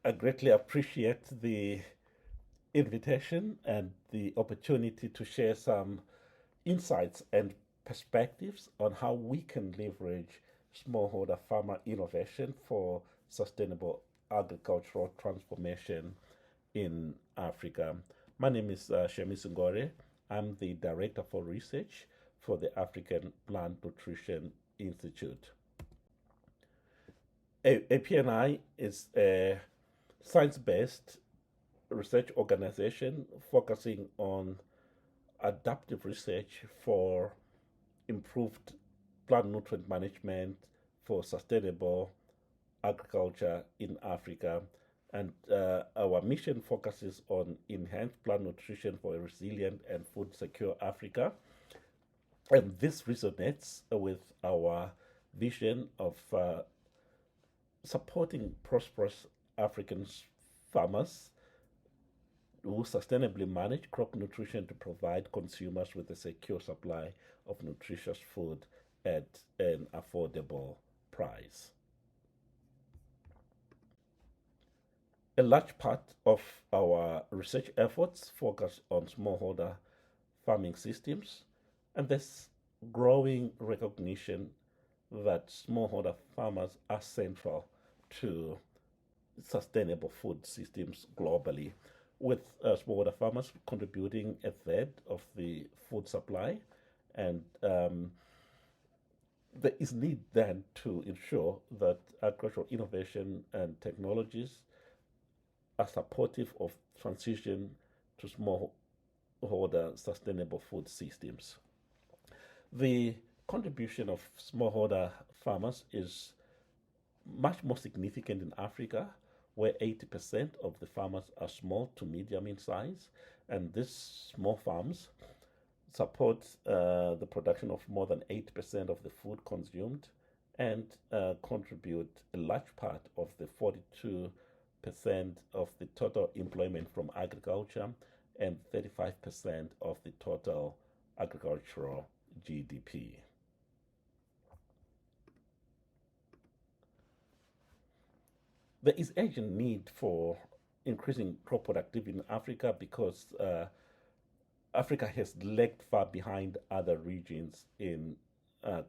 I greatly appreciate the invitation and the opportunity to share some insights and perspectives on how we can leverage smallholder farmer innovation for sustainable agricultural transformation in Africa. My name is Shamie Zingore. I'm the Director for Research for the African Plant Nutrition Institute. APNI is a science-based research organization focusing on adaptive research for improved plant nutrient management for sustainable agriculture in Africa. And our mission focuses on enhanced plant nutrition for a resilient and food secure Africa. And this resonates with our vision of supporting prosperous African farmers who sustainably manage crop nutrition to provide consumers with a secure supply of nutritious food at an affordable price. A large part of our research efforts focus on smallholder farming systems, and there's growing recognition that smallholder farmers are central to sustainable food systems globally, with smallholder farmers contributing a third of the food supply. And there is need then to ensure that agricultural innovation and technologies are supportive of transition to smallholder sustainable food systems. The contribution of smallholder farmers is much more significant in Africa, where 80% of the farmers are small to medium in size, and these small farms support the production of more than 80% of the food consumed and contribute a large part of the 42% of the total employment from agriculture and 35% of the total agricultural GDP. There is urgent need for increasing crop productivity in Africa because Africa has lagged far behind other regions in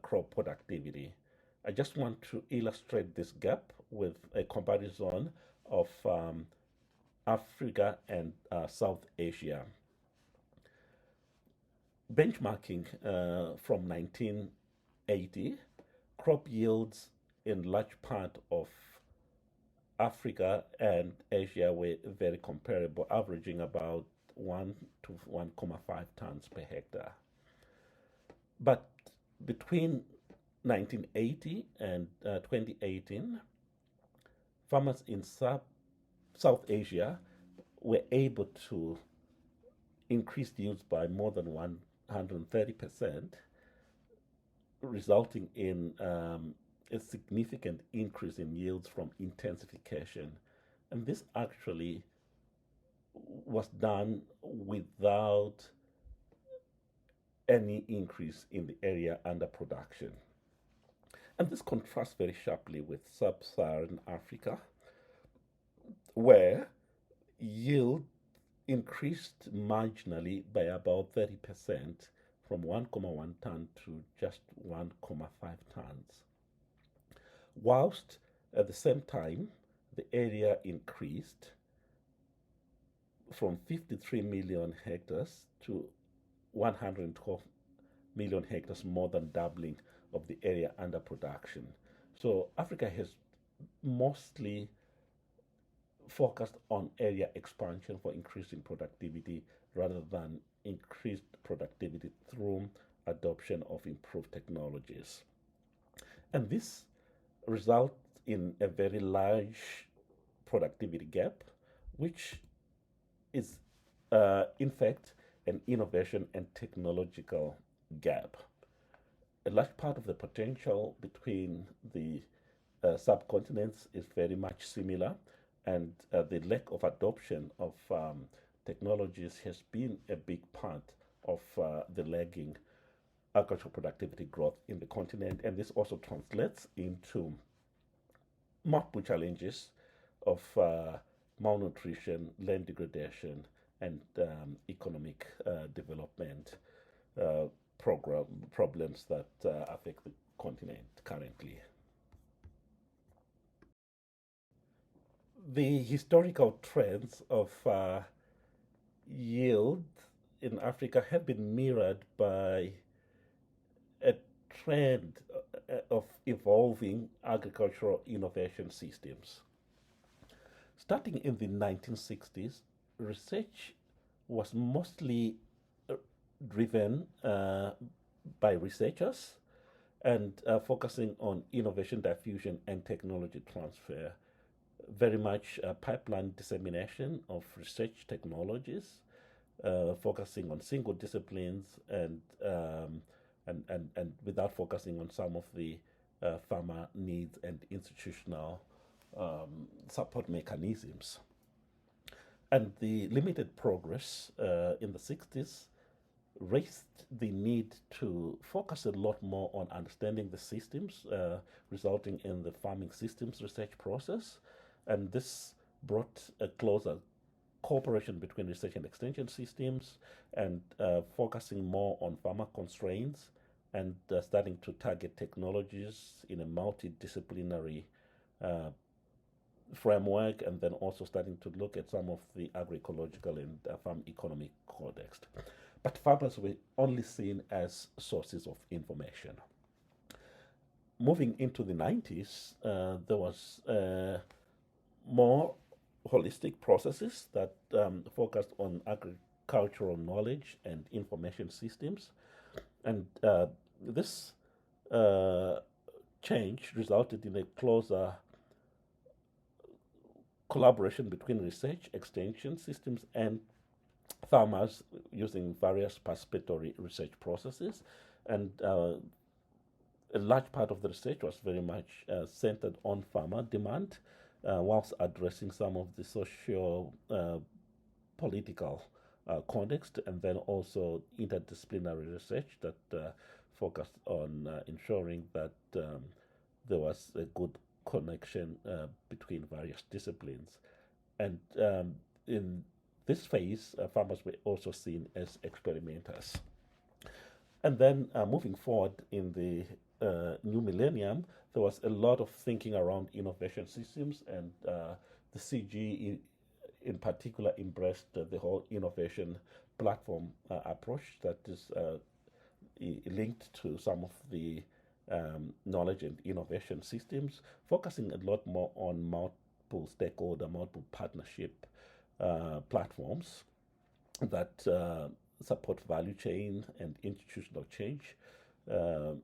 crop productivity. I just want to illustrate this gap with a comparison of Africa and South Asia. Benchmarking from 1980, crop yields in large part of Africa and Asia were very comparable, averaging about 1 to 1.5 tons per hectare. But between 1980 and 2018, farmers in South Asia were able to increase yields by more than 130%, resulting in a significant increase in yields from intensification. And this actually was done without any increase in the area under production. And this contrasts very sharply with sub-Saharan Africa, where yield increased marginally by about 30% from 1.1 ton to just 1.5 tons. Whilst at the same time, the area increased from 53 million hectares to 112 million hectares, more than doubling of the area under production. So Africa has mostly focused on area expansion for increasing productivity rather than increased productivity through adoption of improved technologies. And this results in a very large productivity gap, which is in fact an innovation and technological gap. A large part of the potential between the subcontinents is very much similar, and the lack of adoption of technologies has been a big part of the lagging agricultural productivity growth in the continent. And this also translates into multiple challenges of malnutrition, land degradation, and economic development problems that affect the continent currently. The historical trends of yield in Africa have been mirrored by a trend of evolving agricultural innovation systems. Starting in the 1960s, research was mostly driven by researchers and focusing on innovation diffusion and technology transfer, very much pipeline dissemination of research technologies, focusing on single disciplines and without focusing on some of the farmer needs and institutional support mechanisms. And the limited progress in the 60s raised the need to focus a lot more on understanding the systems, resulting in the farming systems research process. And this brought a closer cooperation between research and extension systems and focusing more on farmer constraints and starting to target technologies in a multidisciplinary framework, and then also starting to look at some of the agroecological and farm economic context. But farmers were only seen as sources of information. Moving into the 90s, there was more holistic processes that focused on agricultural knowledge and information systems. And this change resulted in a closer collaboration between research, extension systems, and farmers using various participatory research processes. And a large part of the research was very much centered on farmer demand, whilst addressing some of the socio political context, and then also interdisciplinary research that focused on ensuring that there was a good connection between various disciplines. And in this phase, farmers were also seen as experimenters. And then moving forward in the new millennium, there was a lot of thinking around innovation systems, and the CG in particular embraced the whole innovation platform approach that is linked to some of the knowledge and innovation systems, focusing a lot more on multiple stakeholder, multiple partnership platforms that support value chain and institutional change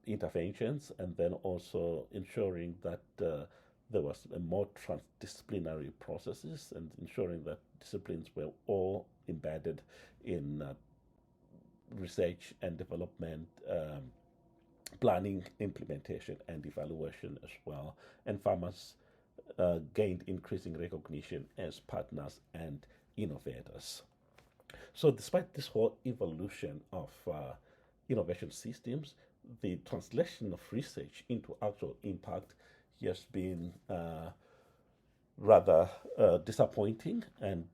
interventions, and then also ensuring that there was a more transdisciplinary processes and ensuring that disciplines were all embedded in research and development, planning, implementation, and evaluation as well. And farmers gained increasing recognition as partners and innovators. So despite this whole evolution of innovation systems, the translation of research into actual impact has been rather disappointing, and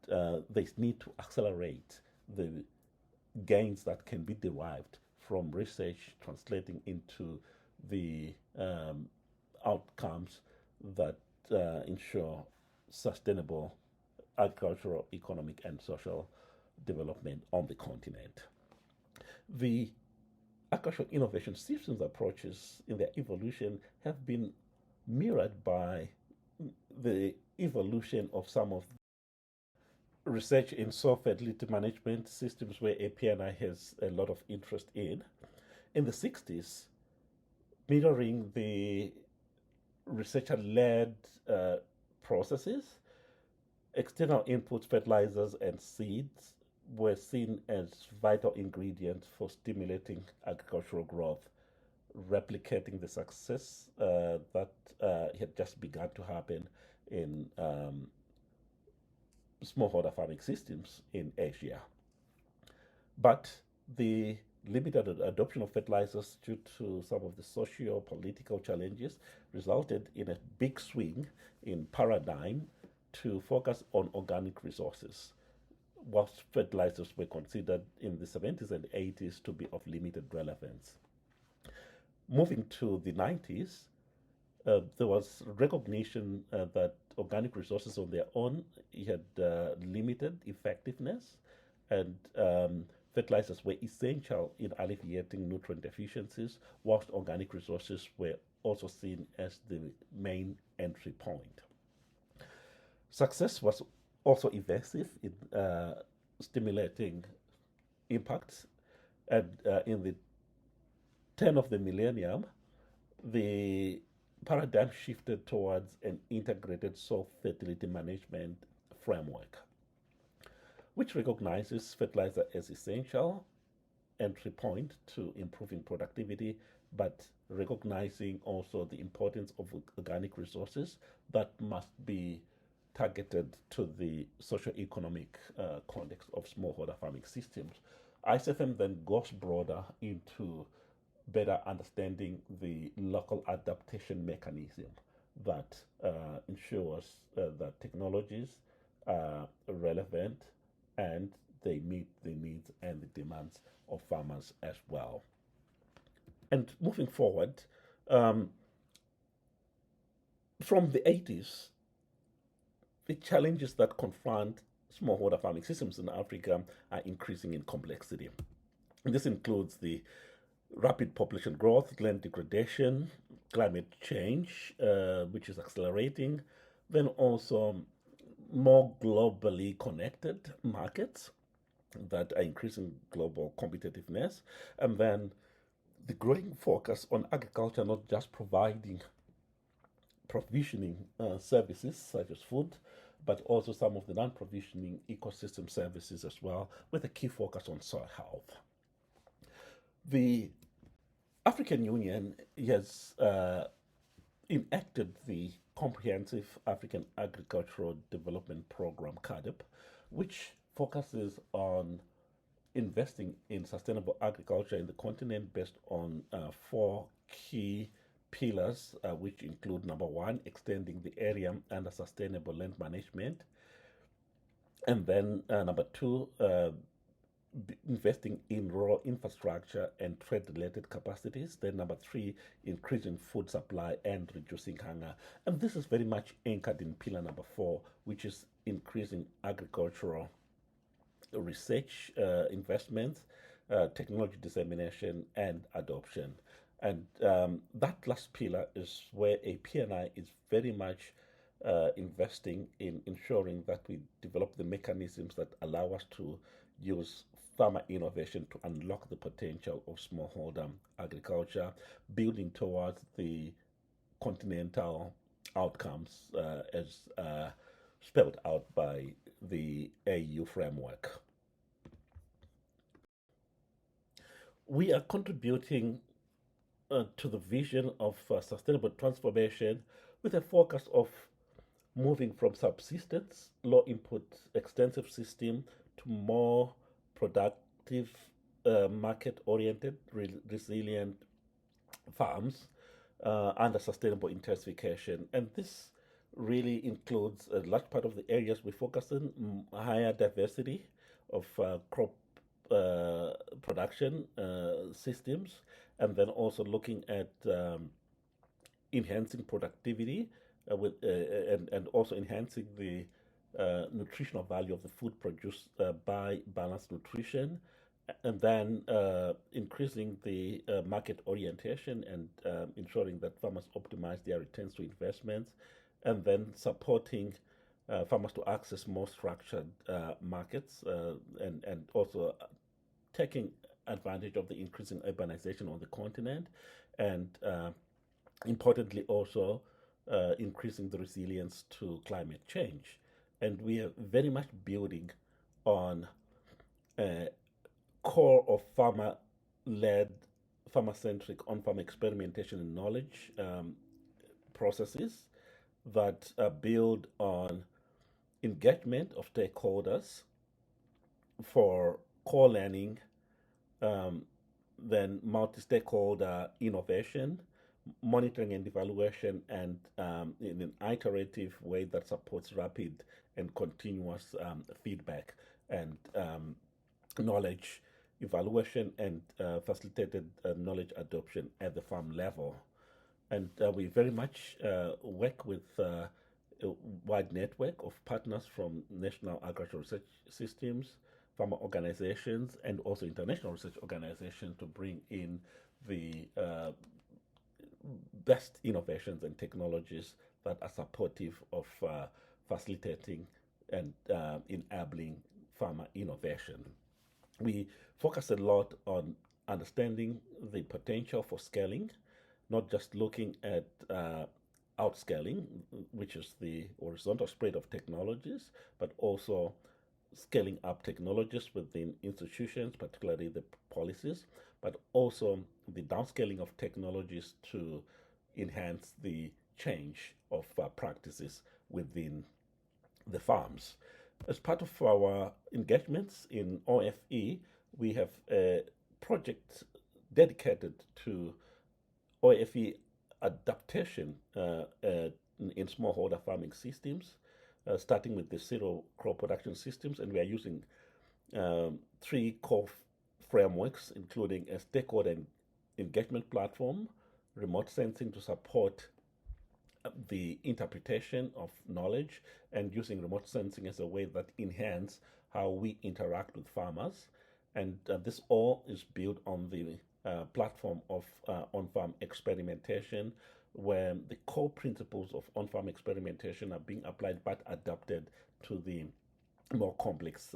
they need to accelerate the gains that can be derived from research translating into the outcomes that ensure sustainable agricultural, economic, and social development on the continent. The agricultural innovation systems approaches in their evolution have been mirrored by the evolution of some of research in soil fertility management systems where APNI has a lot of interest in. In the 60s, mirroring the researcher-led processes, external inputs, fertilizers, and seeds were seen as vital ingredients for stimulating agricultural growth, replicating the success that had just begun to happen in smallholder farming systems in Asia. But the limited adoption of fertilizers due to some of the socio-political challenges resulted in a big swing in paradigm to focus on organic resources, whilst fertilizers were considered in the 70s and 80s to be of limited relevance. Moving to the 90s, there was recognition that organic resources on their own had limited effectiveness, and fertilizers were essential in alleviating nutrient deficiencies, whilst organic resources were also seen as the main entry point. Success was also evasive in stimulating impacts, and in the turn of the millennium, the paradigm shifted towards an integrated soil fertility management framework, which recognizes fertilizer as essential entry point to improving productivity, but recognizing also the importance of organic resources that must be targeted to the socio-economic context of smallholder farming systems. ICFM then goes broader into better understanding the local adaptation mechanism that ensures that technologies are relevant and they meet the needs and the demands of farmers as well. And moving forward, from the 80s, the challenges that confront smallholder farming systems in Africa are increasing in complexity. And this includes the rapid population growth, land degradation, climate change, which is accelerating, then also more globally connected markets that are increasing global competitiveness, and then the growing focus on agriculture not just provisioning services such as food, but also some of the non-provisioning ecosystem services as well, with a key focus on soil health. The African Union has enacted the Comprehensive African Agricultural Development Program, CAADP, which focuses on investing in sustainable agriculture in the continent based on four key pillars, which include number one, extending the area under sustainable land management, and then number two, investing in rural infrastructure and trade-related capacities. Then number three, increasing food supply and reducing hunger. And this is very much anchored in pillar number four, which is increasing agricultural research investments, technology dissemination, and adoption. And that last pillar is where APNI is very much investing in ensuring that we develop the mechanisms that allow us to use farmer innovation to unlock the potential of smallholder agriculture, building towards the continental outcomes as spelled out by the AU framework. We are contributing to the vision of sustainable transformation with a focus of moving from subsistence, low input, extensive system to more productive, market oriented, resilient farms under sustainable intensification. And this really includes a large part of the areas we focus on, higher diversity of crop production systems, and then also looking at enhancing productivity and also enhancing the nutritional value of the food produced by balanced nutrition, and then increasing the market orientation and ensuring that farmers optimize their returns to investments, and then supporting farmers to access more structured markets and also taking advantage of the increasing urbanization on the continent, and importantly also increasing the resilience to climate change. And we are very much building on a core of farmer-led, farmer-centric, on-farm experimentation and knowledge processes that build on engagement of stakeholders for core learning, then multi-stakeholder innovation, monitoring and evaluation, and in an iterative way that supports rapid and continuous feedback and knowledge evaluation and facilitated knowledge adoption at the farm level. And we very much work with a wide network of partners from national agricultural research systems, farmer organizations, and also international research organizations to bring in the best innovations and technologies that are supportive of facilitating and enabling farmer innovation. We focus a lot on understanding the potential for scaling, not just looking at outscaling, which is the horizontal spread of technologies, but also scaling up technologies within institutions, particularly the policies, but also the downscaling of technologies to enhance the change of practices within the farms. As part of our engagements in OFE, we have a project dedicated to OFE adaptation in smallholder farming systems, starting with the zero crop production systems. And we are using three core frameworks, including a stakeholder engagement platform, remote sensing to support the interpretation of knowledge, and using remote sensing as a way that enhance how we interact with farmers. And this all is built on the platform of on-farm experimentation, where the core principles of on-farm experimentation are being applied but adapted to the more complex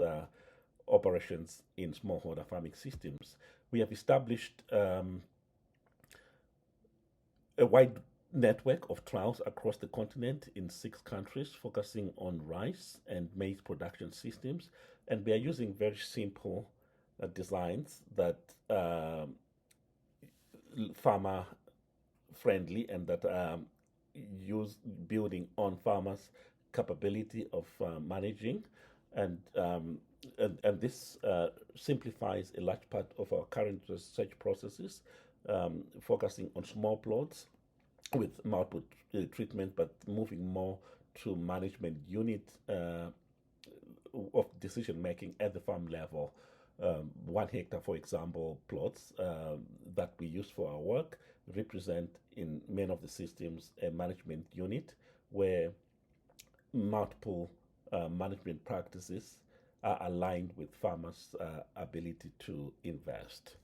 operations in smallholder farming systems. We have established a wide network of trials across the continent in 6 countries, focusing on rice and maize production systems. And we are using very simple designs that farmer friendly and that use building on farmers' capability of managing, and this simplifies a large part of our current research processes, focusing on small plots with multiple treatment, but moving more to management unit of decision making at the farm level. 1 hectare, for example, plots that we use for our work represent in many of the systems a management unit where multiple management practices are aligned with farmers' ability to invest.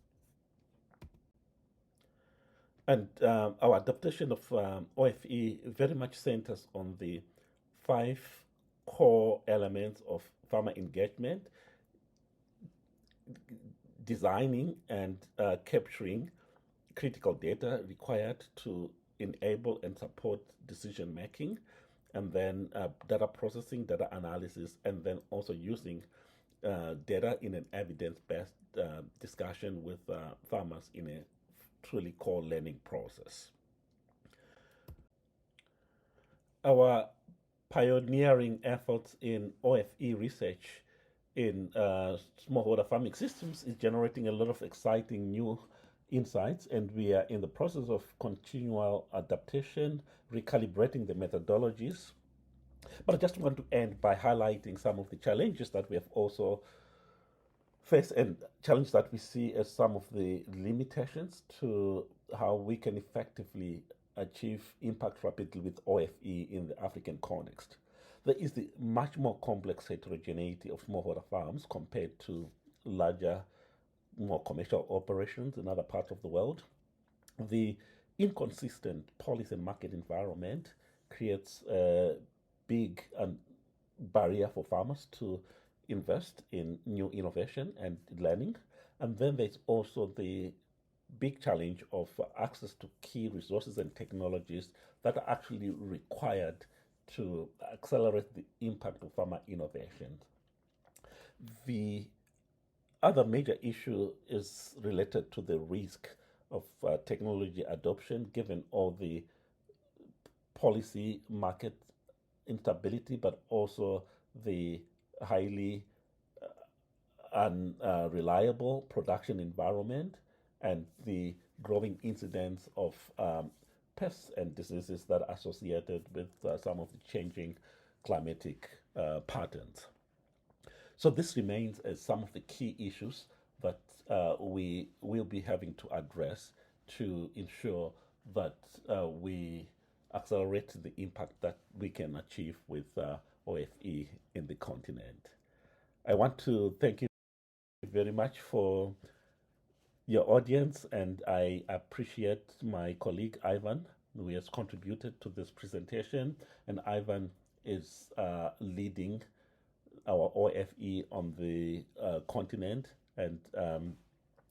And our adaptation of OFE very much centers on the 5 core elements of farmer engagement: designing and capturing critical data required to enable and support decision making, and then data processing, data analysis, and then also using data in an evidence-based discussion with farmers in a truly core learning process. Our pioneering efforts in OFE research in smallholder farming systems is generating a lot of exciting new insights, and we are in the process of continual adaptation, recalibrating the methodologies. But I just want to end by highlighting some of the challenges that we have also faced, and challenges that we see as some of the limitations to how we can effectively achieve impact rapidly with OFE in the African context. There is the much more complex heterogeneity of smallholder farms compared to larger, more commercial operations in other parts of the world. The inconsistent policy and market environment creates a big barrier for farmers to invest in new innovation and learning. And then there's also the big challenge of access to key resources and technologies that are actually required to accelerate the impact of farmer innovation. The other major issue is related to the risk of technology adoption, given all the policy market instability, but also the highly unreliable production environment and the growing incidence of pests and diseases that are associated with some of the changing climatic patterns. So this remains as some of the key issues that we will be having to address to ensure that we accelerate the impact that we can achieve with OFE in the continent. I want to thank you very much for your audience, and I appreciate my colleague Ivan, who has contributed to this presentation. And Ivan is leading our OFE on the continent, and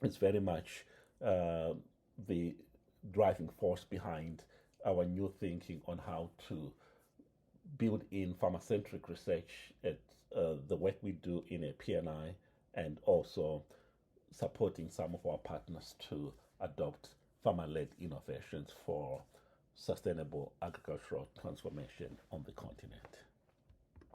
it's very much the driving force behind our new thinking on how to build in farmer-centric research at the work we do in APNI, and also supporting some of our partners to adopt farmer-led innovations for sustainable agricultural transformation on the continent.